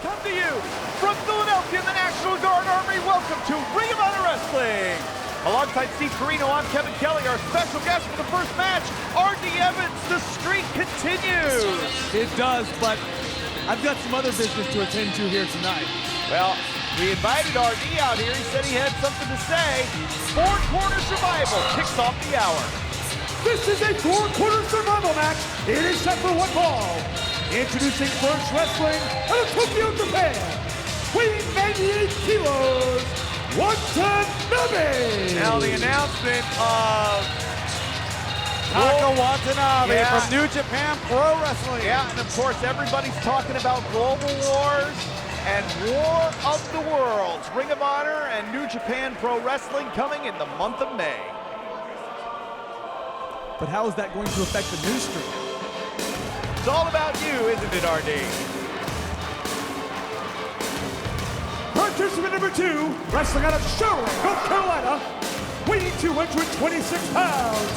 come to you from Philadelphia in the National Guard Army. Welcome to Ring of Honor Wrestling. Alongside Steve Corino, I'm Kevin Kelly. Our special guest for the first match, R.D. Evans. The streak continues. It does, but I've got some other business to attend to here tonight. Well, we invited R.D. out here. He said he had something to say. Four Corner Survival kicks off the hour. This is a four-corner survival match. It is set for one fall. Introducing First Wrestling out of Tokyo, Japan. Weighing 98 kilos, Watanabe. Now the announcement of Watanabe Yeah. from New Japan Pro Wrestling. Yeah, and of course everybody's talking about Global Wars and War of the Worlds. Ring of Honor and New Japan Pro Wrestling coming in the month of May. But how is that going to affect the news stream? It's all about you, isn't it, RD? Participant number 2, wrestling out of Charlotte, North Carolina, weighing 226 pounds,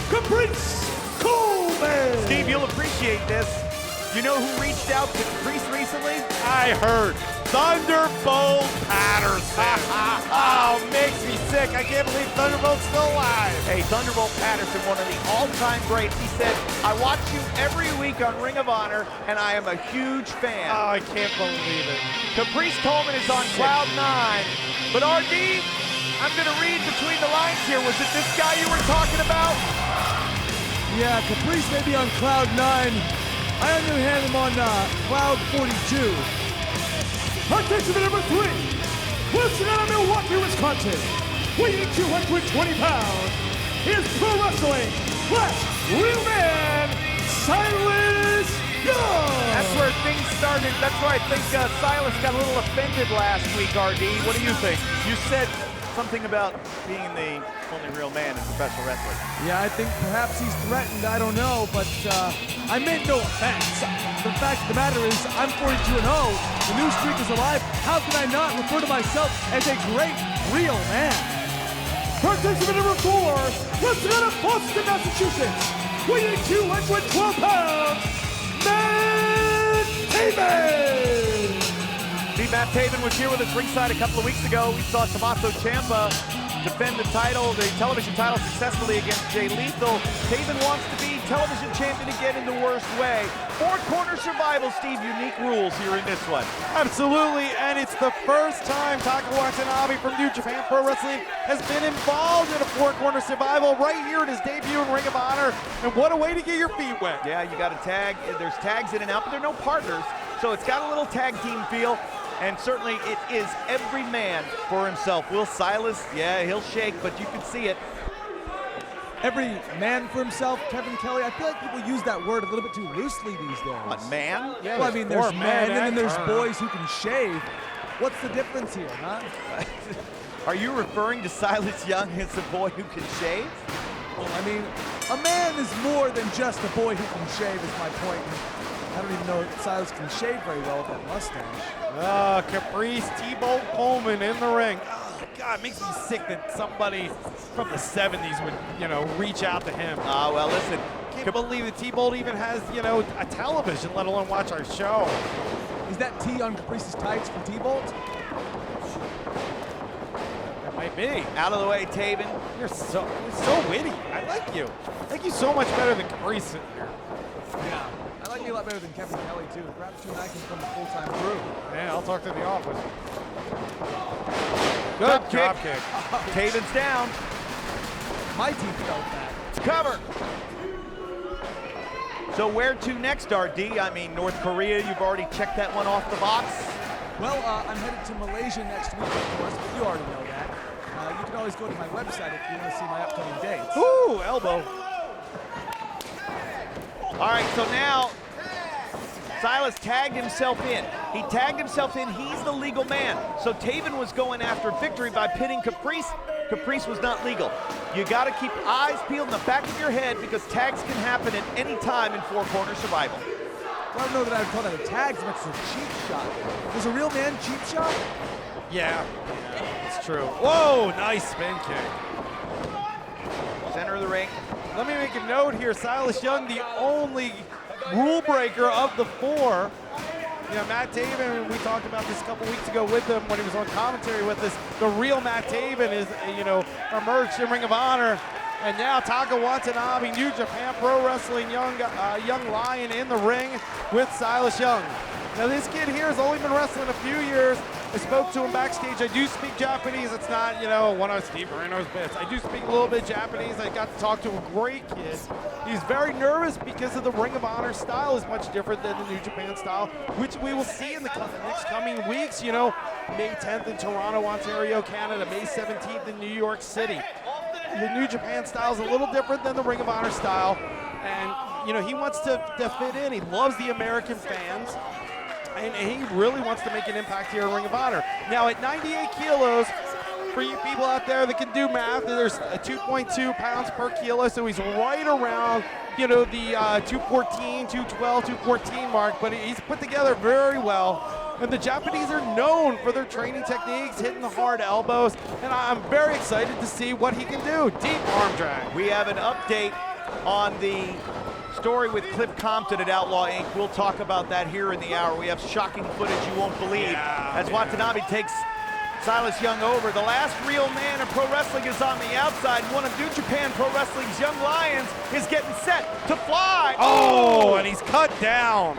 Caprice Coleman. Steve, you'll appreciate this. You know who reached out to Caprice recently? I heard Thunderbolt Patterson. Oh, makes me sick. I can't believe Thunderbolt's still alive. Hey, Thunderbolt Patterson, one of the all-time greats. He said, I watch you every week on Ring of Honor, and I am a huge fan. Oh, I can't believe it. Caprice Coleman is on cloud 9. But RD, I'm going to read between the lines here. Was it this guy you were talking about? Yeah, Caprice may be on cloud 9. I on the other hand am on cloud 42. Participant number 3, wrestling out of Milwaukee, Wisconsin, weighing 220 pounds, is pro wrestling / real man, Silas Young. That's where things started. That's where I think Silas got a little offended last week, RD. What do you think? You said something about being the only real man in professional wrestling. Yeah, I think perhaps he's threatened, I don't know, but I meant no offense. The fact of the matter is, I'm 42-0, the new streak is alive. How can I not refer to myself as a great, real man? Participant number 4, wrestling out of Boston, Massachusetts, weighing 212 pounds, Taven. See, Matt Taven was here with us ringside a couple of weeks ago. We saw Tommaso Ciampa defend the title, the television title, successfully against Jay Lethal. Taven wants to be television champion again in the worst way. Four Corner Survival, Steve, unique rules here in this one. Absolutely, and it's the first time Taka Watanabe from New Japan Pro Wrestling has been involved in a four-corner survival right here in his debut in Ring of Honor, and what a way to get your feet wet. Yeah, you got a tag. There's tags in and out, but there are no partners, so it's got a little tag team feel. And certainly it is every man for himself. Will Silas, yeah, he'll shake, but you can see it. Every man for himself, Kevin Kelly. I feel like people use that word a little bit too loosely these days. A man? Yeah, Well, I mean, there's four men and then there's turn. boys who can shave. What's the difference here, huh? Are you referring to Silas Young as a boy who can shave? Well, I mean, a man is more than just a boy who can shave is my point. I don't even know if Silas can shave very well with that mustache. Caprice T-Bolt Coleman in the ring. Oh, God, it makes me sick that somebody from the 70s would, reach out to him. Well, listen. Can't believe that T-Bolt even has, a television, let alone watch our show. Is that T on Caprice's tights from T-Bolt? That might be. Out of the way, Taven. You're so witty. I like you. I like you so much better than Caprice sitting here. Yeah. I like you a lot better than Kevin Kelly, too. Perhaps you and I can become a full-time crew. Yeah, I'll talk to the office. Good Good kick. kick. Taven's down. My team felt that. Cover. So where to next, RD? I mean, North Korea, you've already checked that one off the box. Well, I'm headed to Malaysia next week, of course, but you already know that. You can always go to my website if you want to see my upcoming dates. Ooh, elbow. All right, so now Silas tagged himself in. He tagged himself in. He's the legal man. So Taven was going after victory by pitting Caprice. Caprice was not legal. You got to keep eyes peeled in the back of your head because tags can happen at any time in Four Corner Survival. Well, I don't know that I would call that a tag as much as a cheap shot. Was a real man cheap shot? Yeah, it's true. Whoa, nice spin kick. Center of the ring. Let me make a note here. Silas Young, the only rule breaker of the four. You know, Matt Taven, we talked about this a couple weeks ago with him when he was on commentary with us. The real Matt Taven is, you know, emerged in Ring of Honor. And now Taka Watanabe, New Japan Pro Wrestling young lion in the ring with Silas Young. Now this kid here has only been wrestling a few years. I spoke to him backstage. I do speak Japanese. It's not, you know, one of Steve Marino's bits. I do speak a little bit Japanese. I got to talk to a great kid. He's very nervous because of the Ring of Honor style is much different than the New Japan style, which we will see in the next coming weeks. You know, May 10th in Toronto, Ontario, Canada. May 17th in New York City. The New Japan style is a little different than the Ring of Honor style. And, you know, he wants to fit in. He loves the American fans. And he really wants to make an impact here in Ring of Honor. Now at 98 kilos, for you people out there that can do math, there's 2.2 pounds per kilo, so he's right around, you know, the 214, 212, 214 mark, but he's put together very well. And the Japanese are known for their training techniques, hitting the hard elbows, and I'm very excited to see what he can do. Deep arm drag. We have an update on the story with Cliff Compton at Outlaw Inc. We'll talk about that here in the hour. We have shocking footage you won't believe as Watanabe takes Silas Young over. The last real man in pro wrestling is on the outside. One of New Japan Pro Wrestling's young lions is getting set to fly. Oh, and he's cut down.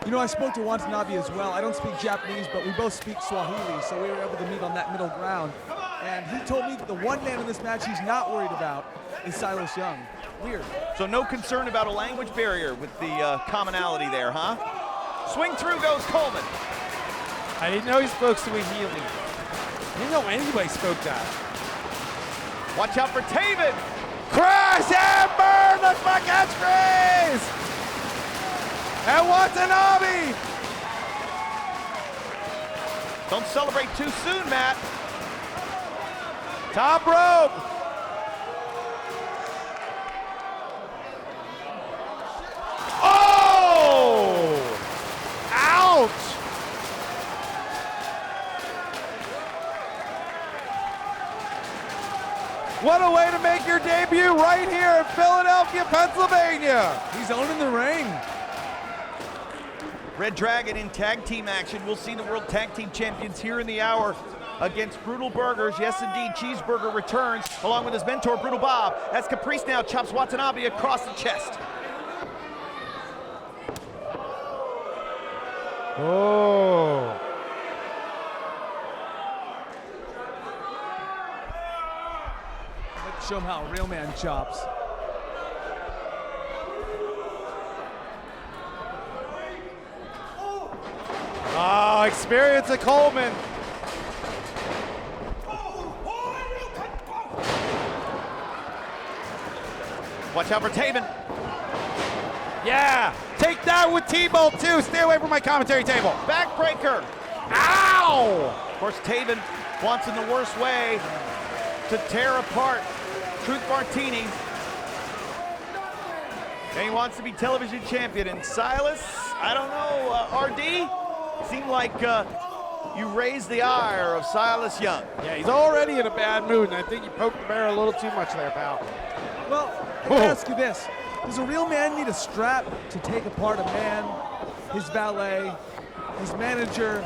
You know, I spoke to Watanabe as well. I don't speak Japanese, but we both speak Swahili, so we were able to meet on that middle ground. And he told me that the one man in this match he's not worried about is Silas Young. Weird. So no concern about a language barrier with the commonality there, huh? Swing through goes Coleman. I didn't know he spoke Swahili. I didn't know anybody spoke that. Watch out for Taven. Crash and burn, that's my catchphrase! And Watanabe! Don't celebrate too soon, Matt. Top rope! Oh! Ouch! What a way to make your debut right here in Philadelphia, Pennsylvania. He's owning the ring. Red Dragon in tag team action. We'll see the World Tag Team Champions here in the hour against Brutal Burgers. Yes, indeed, Cheeseburger returns along with his mentor, Brutal Bob, as Caprice now chops Watanabe across the chest. Oh. Let's show him how a real man chops. Oh, experience of Coleman. Watch out for Taven. Yeah, take that with T-Bolt too. Stay away from my commentary table. Backbreaker. Ow! Of course, Taven wants in the worst way to tear apart Truth Martini. And he wants to be television champion. And Silas, I don't know, RD, seemed like you raised the ire of Silas Young. Yeah, he's already in a bad mood, and I think you poked the bear a little too much there, pal. Well, I gotta ask you this. Does a real man need a strap to take apart a man, his valet, his manager,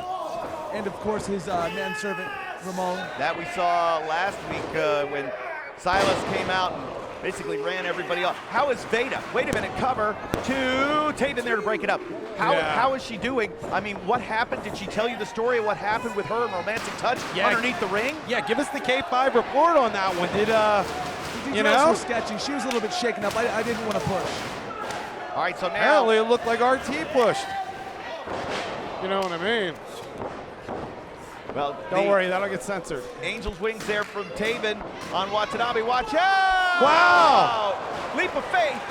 and of course his manservant, Ramon? That we saw last week when Silas came out and basically ran everybody off. How is Veda? Wait a minute, cover to Taven there to break it up. How is she doing? I mean, what happened? Did she tell you the story of what happened with her and Romantic Touch underneath the ring? Yeah, give us the K5 report on that one. Did, you know? Was sketchy. She was a little bit shaken up. I didn't want to push. All right, so now. Apparently it looked like RT pushed. You know what I mean? Well, don't worry, that'll get censored. Angel's wings there from Taven on Watanabe. Watch out! Wow! Leap of faith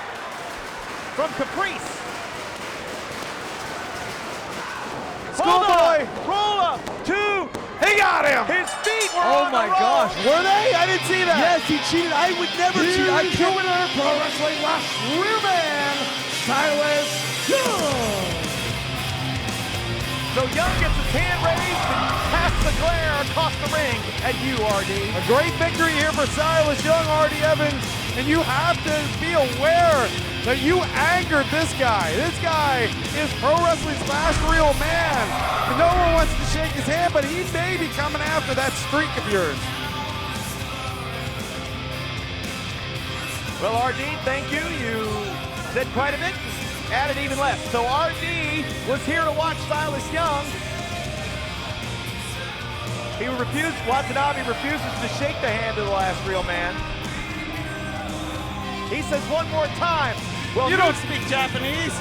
from Caprice. Schoolboy! Roll up, two. He got him! His feet were Oh on my the rope. gosh. Were they? I didn't see that. Yes, he cheated. I would never cheat. I Here's your can't. winner, Pro Wrestling Last Real Man, Silas Young. So Young gets his hand raised and casts the glare across the ring at you, RD. A great victory here for Silas Young. RD Evans And you have to be aware that you angered this guy. This guy is pro wrestling's last real man. And no one wants to shake his hand, but he may be coming after that streak of yours. Well, RD, thank you. You said quite a bit, added even less. So RD was here to watch Silas Young. He refused, Watanabe refuses to shake the hand of the last real man. He says one more time. Well, You don't speak Japanese.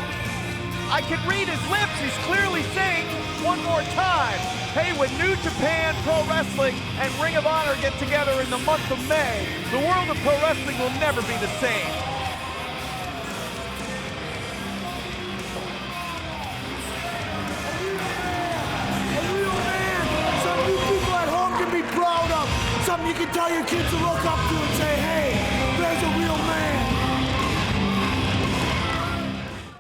I can read his lips. He's clearly saying one more time. Hey, when New Japan Pro Wrestling and Ring of Honor get together in the month of May, the world of pro wrestling will never be the same.